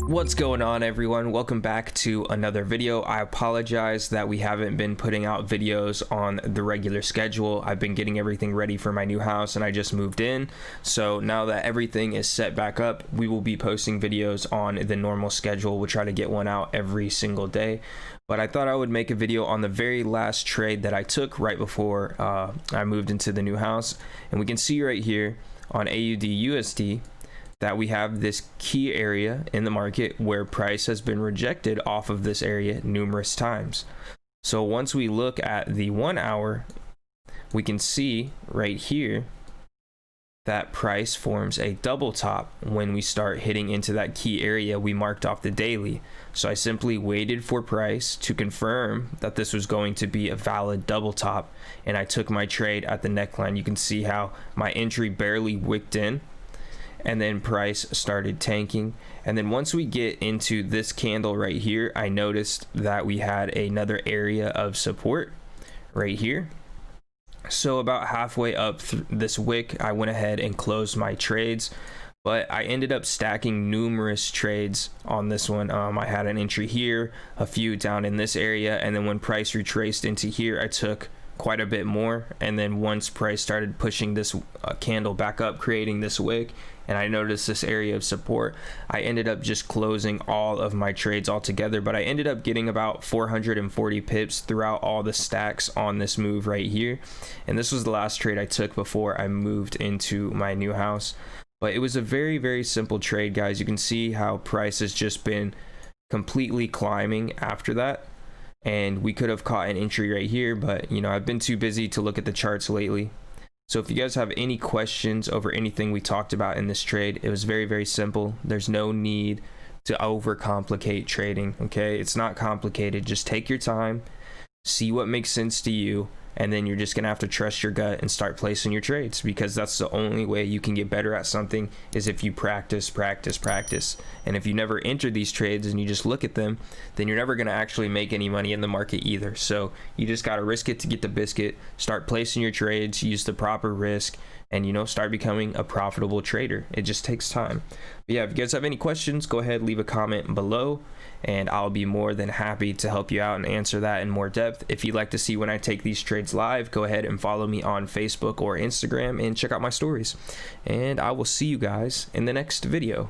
What's going on, everyone? Welcome back to another video. I apologize that we haven't been putting out videos on the regular schedule. I've been getting everything ready for my new house and I just moved in. So now that everything is set back up, we will be posting videos on the normal schedule. We'll try to get one out every single day. But I thought I would make a video on the very last trade that I took right before I moved into the new house. And we can see right here on AUDUSD that we have this key area in the market where price has been rejected off of this area numerous times. So once we look at the 1 hour, we can see right here that price forms a double top when we start hitting into that key area we marked off the daily. So I simply waited for price to confirm that this was going to be a valid double top, and I took my trade at the neckline. You can see how my entry barely wicked in, and then price started tanking. And then once we get into this candle right here, I noticed that we had another area of support right here. So about halfway up this wick, I went ahead and closed my trades, but I ended up stacking numerous trades on this one. I had an entry here, a few down in this area, and then when price retraced into here, I took quite a bit more. And then once price started pushing this candle back up, creating this wick, and I noticed this area of support, I ended up just closing all of my trades altogether. But I ended up getting about 440 pips throughout all the stacks on this move right here. And this was the last trade I took before I moved into my new house. But it was a very, very simple trade, guys. You can see how price has just been completely climbing after that. And we could have caught an entry right here, but you know, I've been too busy to look at the charts lately. So if you guys have any questions over anything we talked about in this trade, it was very, very simple. There's no need to overcomplicate trading, okay? It's not complicated. Just take your time, see what makes sense to you, and then you're just gonna have to trust your gut and start placing your trades, because that's the only way you can get better at something, is if you practice. And if you never enter these trades and you just look at them, then you're never gonna actually make any money in the market either. So you just gotta risk it to get the biscuit, start placing your trades, use the proper risk, and you know, start becoming a profitable trader. It just takes time. But yeah, if you guys have any questions, go ahead, leave a comment below, and I'll be more than happy to help you out and answer that in more depth. If you'd like to see when I take these trades live, go ahead and follow me on Facebook or Instagram and check out my stories. And I will see you guys in the next video.